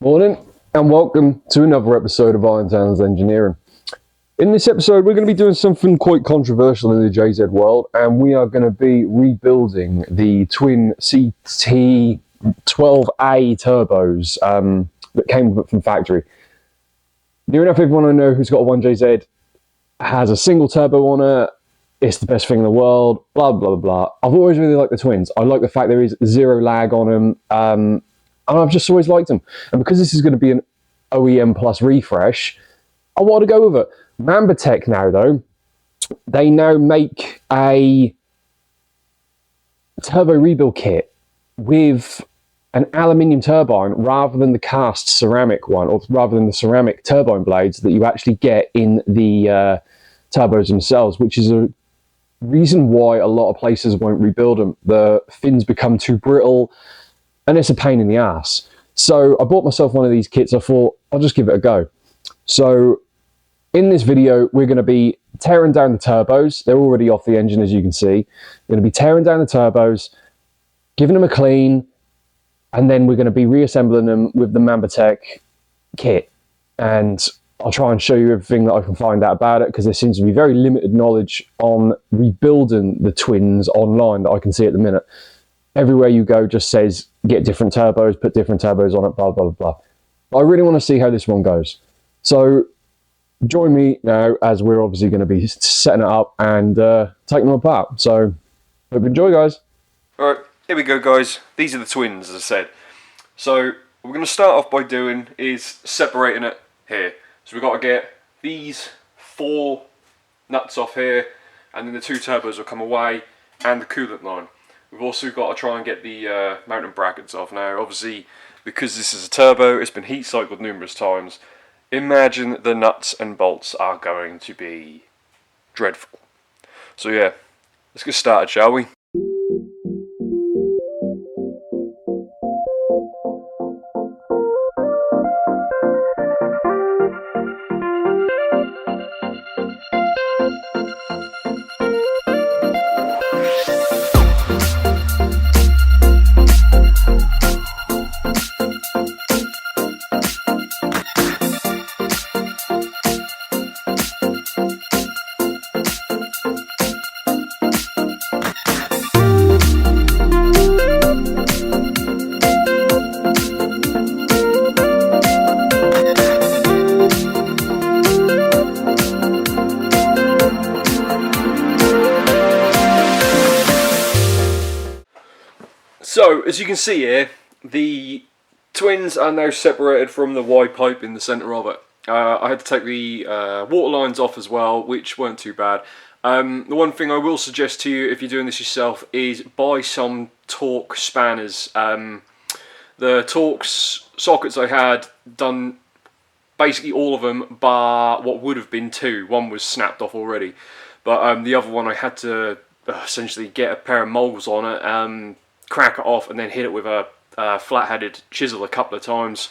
Morning and welcome to another episode of Iron Towns Engineering. In this episode we're going to be doing something quite controversial in the JZ world, and we are going to be rebuilding the twin CT12A turbos that came from factory. Near enough everyone I know who's got a 1JZ has a single turbo on it. It's the best thing in the world, blah blah blah. I've always really liked the twins. I like the fact there is zero lag on them. And I've just always liked them. And because this is going to be an OEM plus refresh, I want to go with it. Mamba Tech now, though, they now make a turbo rebuild kit with an aluminium turbine rather than the cast ceramic one, or rather than the ceramic turbine blades that you actually get in the turbos themselves, which is a reason why a lot of places won't rebuild them. The fins become too brittle, and it's a pain in the ass. So I bought myself one of these kits. I thought I'll just give it a go. So in this video, we're going to be tearing down the turbos. They're already off the engine, as you can see. We're going to be tearing down the turbos, giving them a clean, and then we're going to be reassembling them with the Mamba Tech kit. And I'll try and show you everything that I can find out about it, because there seems to be very limited knowledge on rebuilding the twins online that I can see at the minute. Everywhere you go just says get different turbos, put different turbos on it, blah, blah, blah. I really want to see how this one goes. So join me now, as we're obviously going to be setting it up and taking them apart. So hope you enjoy, guys. Alright, here we go, guys. These are the twins, as I said. So what we're going to start off by doing is separating it here. So we've got to get these 4 nuts off here, and then the 2 turbos will come away, and the coolant line. We've also got to try and get the mounting brackets off. Now, obviously, because this is a turbo, it's been heat cycled numerous times. Imagine the nuts and bolts are going to be dreadful. So yeah, let's get started, shall we? So, as you can see here, the twins are now separated from the Y pipe in the centre of it. I had to take the water lines off as well, which weren't too bad. The one thing I will suggest to you if you're doing this yourself is buy some Torx spanners. The Torx sockets I had done basically all of them bar what would have been 2. One was snapped off already, but the other one I had to essentially get a pair of moles on it, crack it off, and then hit it with a flat-headed chisel a couple of times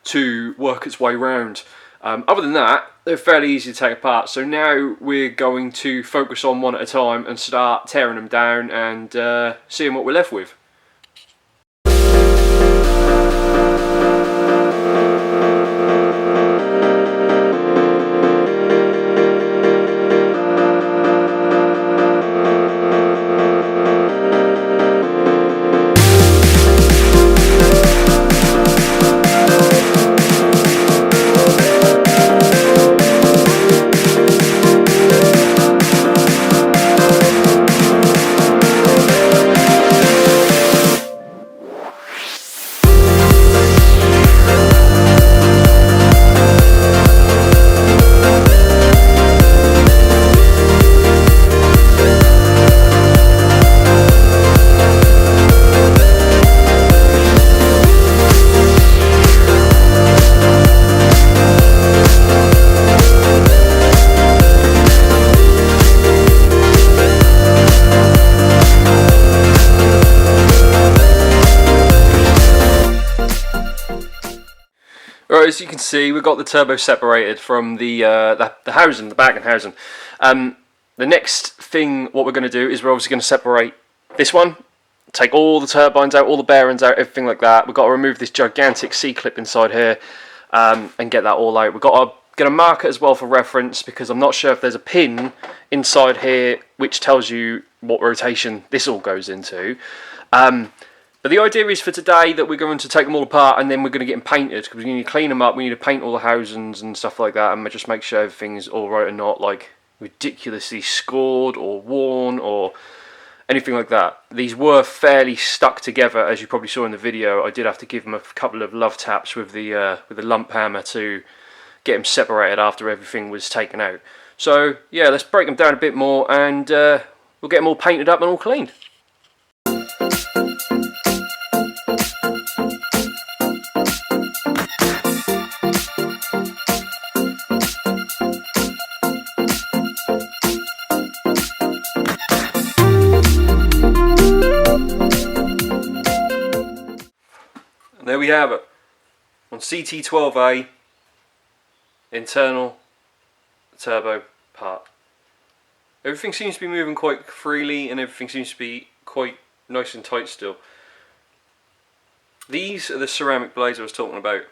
to work its way round. Other than that, they're fairly easy to take apart. So now we're going to focus on one at a time and start tearing them down and seeing what we're left with. Right, as you can see, we've got the turbo separated from the housing, the back and housing. The next thing, what we're going to do is we're obviously going to separate this one take all the turbines out, all the bearings out, everything like that. We've got to remove this gigantic C-clip inside here and get that all out. We've got to get a marker as well for reference, because I'm not sure if there's a pin inside here which tells you what rotation this all goes into. But the idea is for today that we're going to take them all apart and then we're going to get them painted, because we need to clean them up, we need to paint all the housings and stuff like that, and just make sure everything's alright and not like ridiculously scored or worn or anything like that. These were fairly stuck together, as you probably saw in the video. I did have to give them a couple of love taps with the lump hammer to get them separated after everything was taken out. So yeah, let's break them down a bit more and we'll get them all painted up and all cleaned. And there we have it. On CT12A, internal turbo part. Everything seems to be moving quite freely and everything seems to be quite nice and tight still. These are the ceramic blades I was talking about.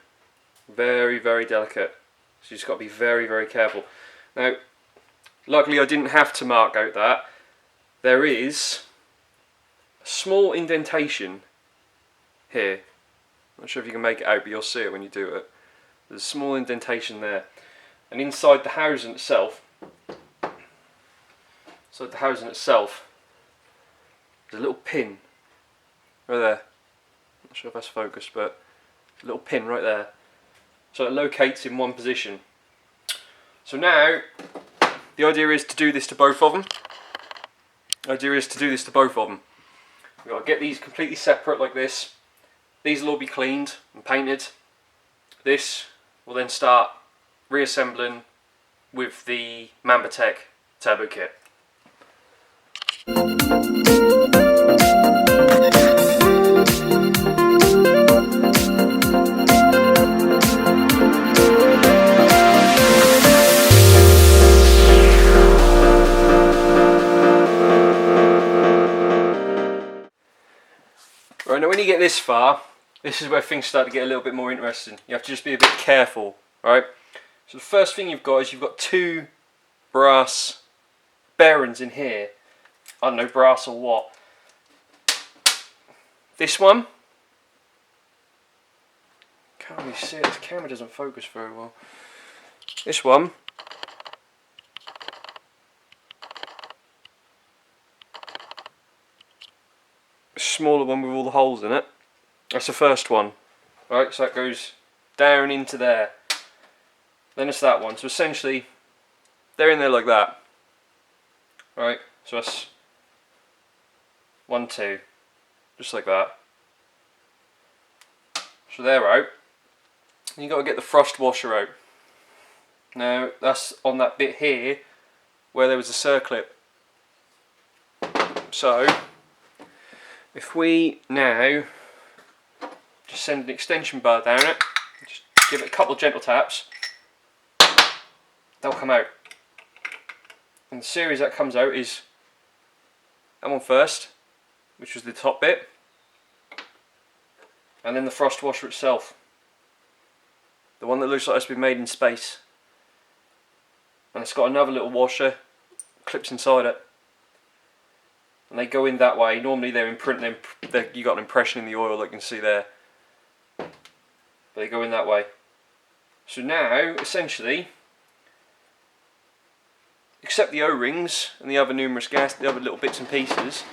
Very, very delicate. So you just got to be very, very careful. Now, luckily I didn't have to mark out that. There is a small indentation here. I'm not sure if you can make it out, but you'll see it when you do it. There's a small indentation there. And inside the housing itself, there's a little pin right there. Not sure if that's focused, but a little pin right there. So it locates in one position. So now, the idea is to do this to both of them. We've got to get these completely separate like this. These will all be cleaned and painted. This will then start reassembling with the Mamba turbo kit. Right, now when you get this far, this is where things start to get a little bit more interesting. You have to just be a bit careful, right? So the first thing you've got is you've got two brass bearings in here. I don't know, brass or what. This one, can't really see it, this camera doesn't focus very well. This one, a smaller one with all the holes in it. That's the first one, right? So that goes down into there. Then it's that one. So essentially, they're in there like that, right? So that's 1, 2, just like that. So they're out. And you got to get the frost washer out. Now that's on that bit here where there was a circlip. So if we now just send an extension bar down it, just give it a couple of gentle taps, they'll come out. And the series that comes out is that one first, which was the top bit, and then the frost washer itself, the one that looks like it's been made in space. And it's got another little washer, clips inside it, and they go in that way. Normally they're imprinting, you got an impression in the oil that you can see there. But they go in that way. So now, essentially, except the O-rings and the other numerous the other little bits and pieces,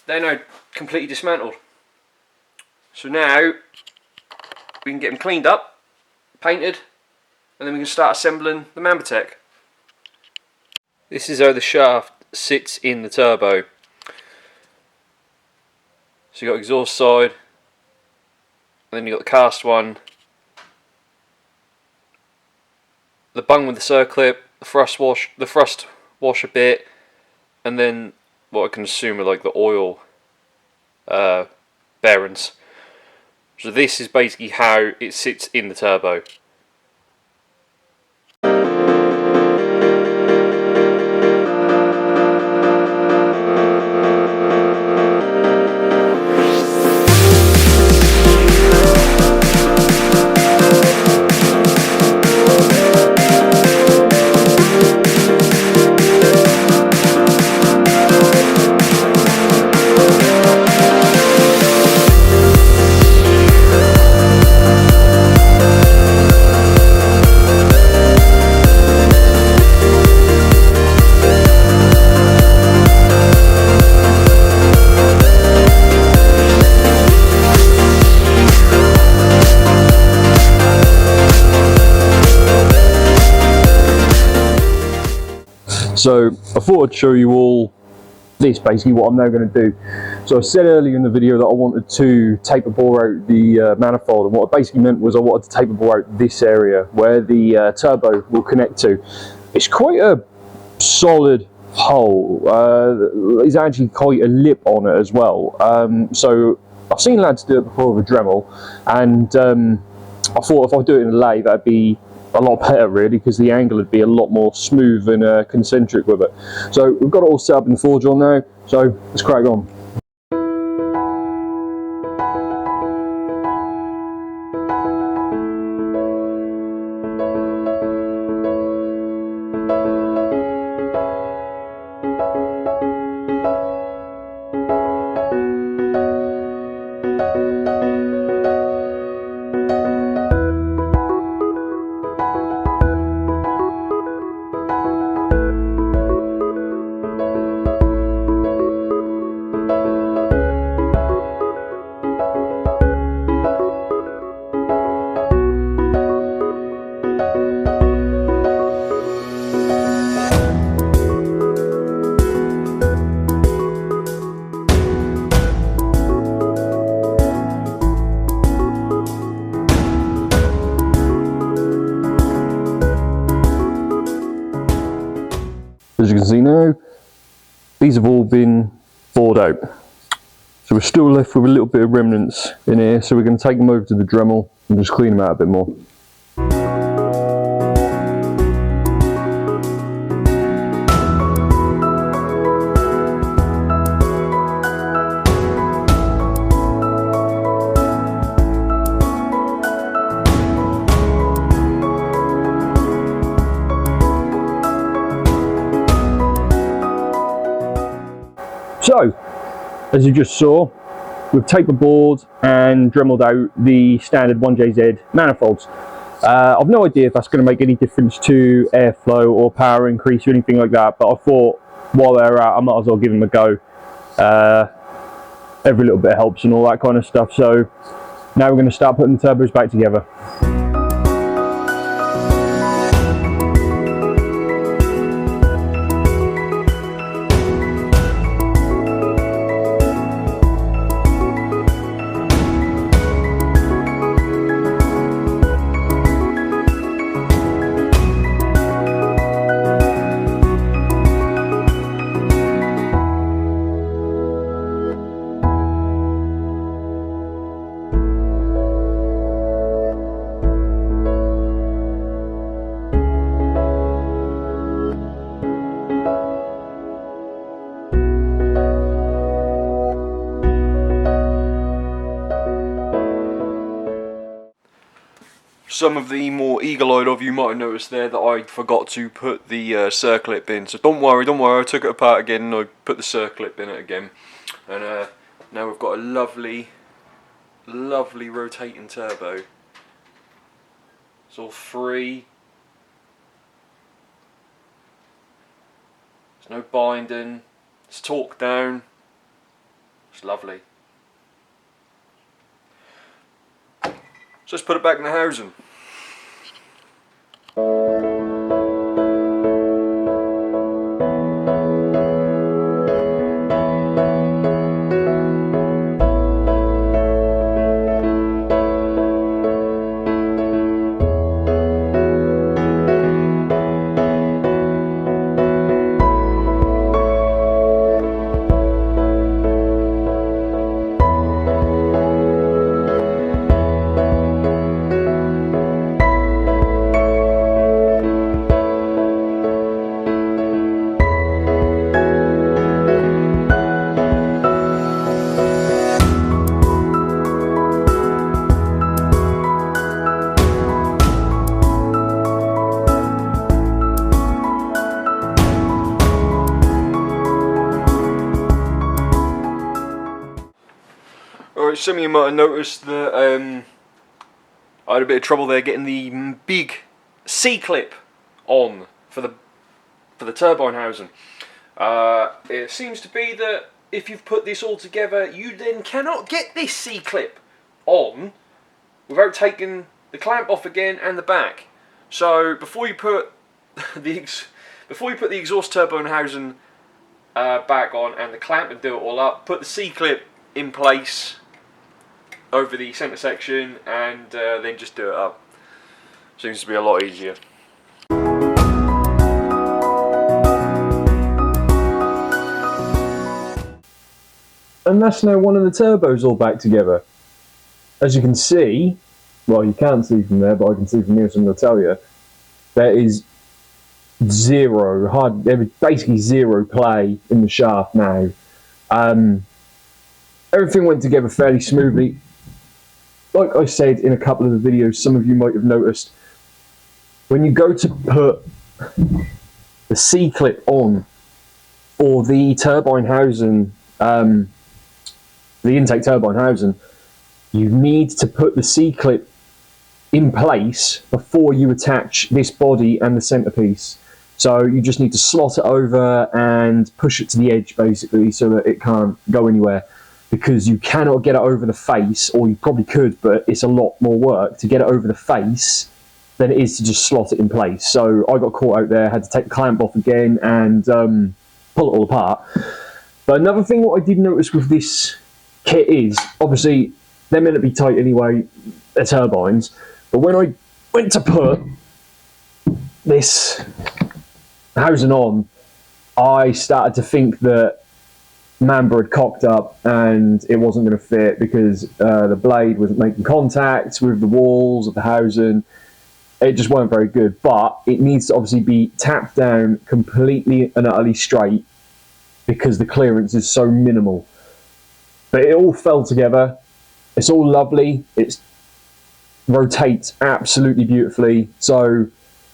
they're now completely dismantled. So now we can get them cleaned up, painted, and then we can start assembling the Mamba. This is how the shaft sits in the turbo. So you got exhaust side, and then you got the cast one, the bung with the circlip, the thrust washer bit, and then what I can assume are like the oil bearings. So this is basically how it sits in the turbo. So I thought I'd show you all this, basically what I'm now going to do. So I said earlier in the video that I wanted to taper bore out the manifold, and what I basically meant was I wanted to taper bore out this area where the turbo will connect to. It's quite a solid hole. There's actually quite a lip on it as well. So I've seen lads do it before with a Dremel, and I thought if I do it in a lathe that'd be a lot better really, because the angle would be a lot more smooth and concentric with it. So we've got it all set up in the forge on now, so let's crack on. As you can see now, these have all been bored out. So we're still left with a little bit of remnants in here, so we're going to take them over to the Dremel and just clean them out a bit more. So, as you just saw, we've taper bored and dremeled out the standard 1JZ manifolds. I've no idea if that's going to make any difference to airflow or power increase or anything like that, but I thought while they're out I might as well give them a go. Every little bit helps and all that kind of stuff. So now we're going to start putting the turbos back together. Some of the more eagle-eyed of you might have noticed there that I forgot to put the circlip in. So don't worry, I took it apart again and I put the circlip in it again. And now we've got a lovely rotating turbo. It's all free. There's no binding. It's torqued down. It's lovely. So let's put it back in the housing. Alright, some of you might have noticed that I had a bit of trouble there getting the big C-clip on for the turbine housing. It seems to be that if you've put this all together, you then cannot get this C-clip on without taking the clamp off again and the back. So before you put the before you put the exhaust turbine housing back on and the clamp and do it all up, put the C-clip in place over the centre section and then just do it up. Seems to be a lot easier. And that's now one of the turbos all back together. As you can see, well, you can't see from there, but I can see from here, so I'm going to tell you, there is basically zero play in the shaft now. Everything went together fairly smoothly. Like I said in a couple of the videos, some of you might have noticed, when you go to put the C-clip on for the turbine housing, the intake turbine housing, you need to put the C-clip in place before you attach this body and the centerpiece. So you just need to slot it over and push it to the edge basically so that it can't go anywhere, because you cannot get it over the face, or you probably could, but it's a lot more work to get it over the face than it is to just slot it in place. So I got caught out there, had to take the clamp off again and pull it all apart. But another thing what I did notice with this kit is, obviously they're meant to be tight anyway, they're turbines, but when I went to put this housing on, I started to think that Mamba had cocked up and it wasn't going to fit, because the blade wasn't making contact with the walls of the housing. It just weren't very good, but it needs to obviously be tapped down completely and utterly straight because the clearance is so minimal. But it all fell together. It's all lovely. It rotates absolutely beautifully. So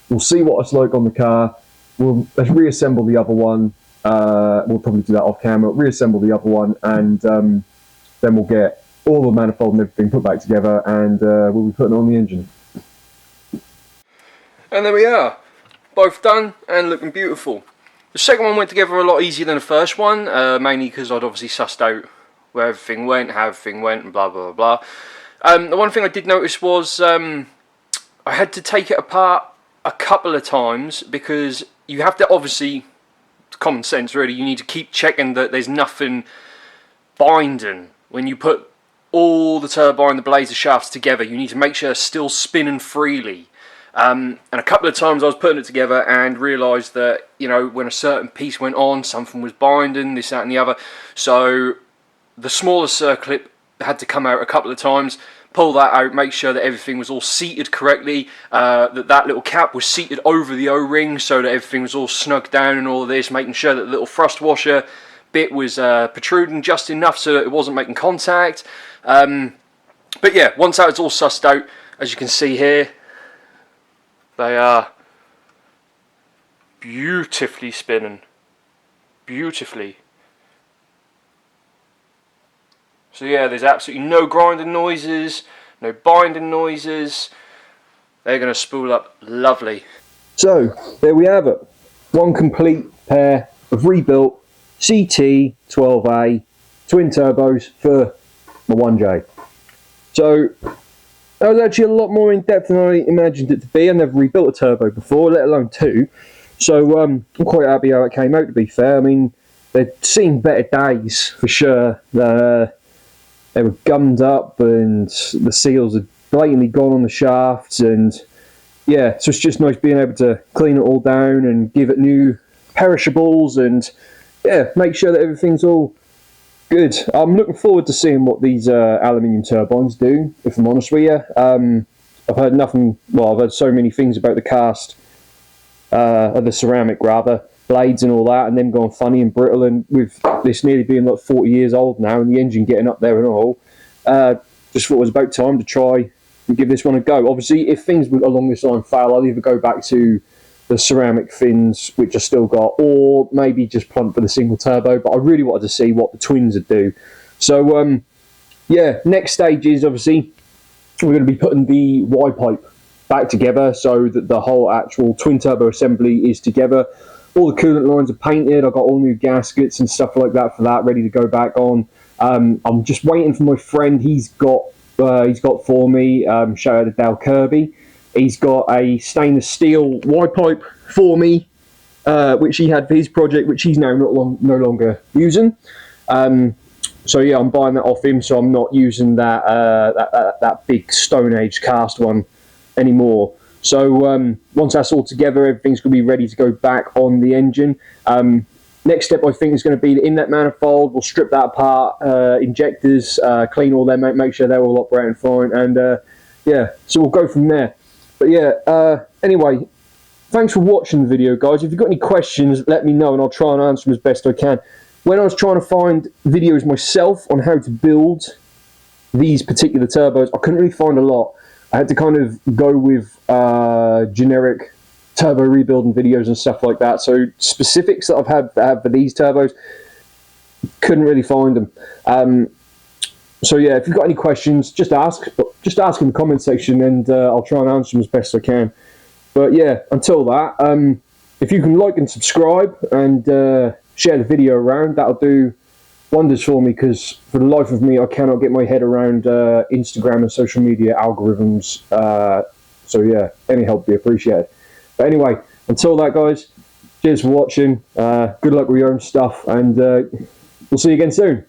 we'll see what it's like on the car. Let's reassemble the other one. We'll probably do that off camera. Reassemble the other one, and then we'll get all the manifold and everything put back together, and we'll be putting on the engine. And there we are, both done and looking beautiful. The second one went together a lot easier than the first one, mainly because I'd obviously sussed out where everything went, how everything went, and blah blah blah. The one thing I did notice was I had to take it apart a couple of times, because you have to, obviously, common sense really, you need to keep checking that there's nothing binding. When you put all the turbine, the blades, the shafts together, you need to make sure it's still spinning freely. And a couple of times I was putting it together and realised that, you know, when a certain piece went on, something was binding, this, that and the other. So the smaller circlip had to come out a couple of times, pull that out, make sure that everything was all seated correctly, that little cap was seated over the O-ring so that everything was all snug down and all of this, making sure that the little thrust washer bit was protruding just enough so that it wasn't making contact. But yeah, once that was all sussed out, as you can see here, they are beautifully spinning. Beautifully. So yeah, there's absolutely no grinding noises, no binding noises. They're going to spool up lovely. So, there we have it. One complete pair of rebuilt CT12A twin turbos for my 1J. So, that was actually a lot more in depth than I imagined it to be. I never rebuilt a turbo before, let alone two. So I'm quite happy how it came out, to be fair. I mean, they'd seen better days for sure. They were gummed up and the seals had blatantly gone on the shafts, and yeah, so it's just nice being able to clean it all down and give it new perishables and yeah, make sure that everything's all good. I'm looking forward to seeing what these aluminium turbines do, if I'm honest with you. I've heard nothing, well, I've heard so many things about the cast, the ceramic rather, blades and all that, and them going funny and brittle, and with this nearly being like 40 years old now and the engine getting up there and all, just thought it was about time to try and give this one a go. Obviously, if things along this line fail, I'll either go back to the ceramic fins, which I still got, or maybe just punt for the single turbo, but I really wanted to see what the twins would do. So, yeah, next stage is obviously we're going to be putting the Y pipe back together so that the whole actual twin turbo assembly is together. All the coolant lines are painted. I've got all new gaskets and stuff like that for that ready to go back on. I'm just waiting for my friend. He's got for me, shout out to Dale Kirby. He's got a stainless steel Y pipe for me which he had for his project, which he's now no longer using. So yeah, I'm buying that off him, so I'm not using that big Stone Age cast one anymore. So once that's all together, everything's going to be ready to go back on the engine. Next step, I think, is going to be the inlet manifold. We'll strip that apart, injectors, clean all them, make sure they're all operating fine, and yeah, so we'll go from there. But yeah, anyway, thanks for watching the video, guys. If you've got any questions, let me know, and I'll try and answer them as best I can. When I was trying to find videos myself on how to build these particular turbos, I couldn't really find a lot. I had to kind of go with generic turbo rebuilding videos and stuff like that. So specifics that I've had for these turbos, couldn't really find them. So yeah, if you've got any questions, just ask. But just ask in the comment section, and I'll try and answer them as best I can. But yeah, until that, if you can like and subscribe and share the video around, that'll do wonders for me, because for the life of me, I cannot get my head around Instagram and social media algorithms. So yeah, any help would be appreciated. But anyway, until that, guys, cheers for watching. Good luck with your own stuff, and we'll see you again soon.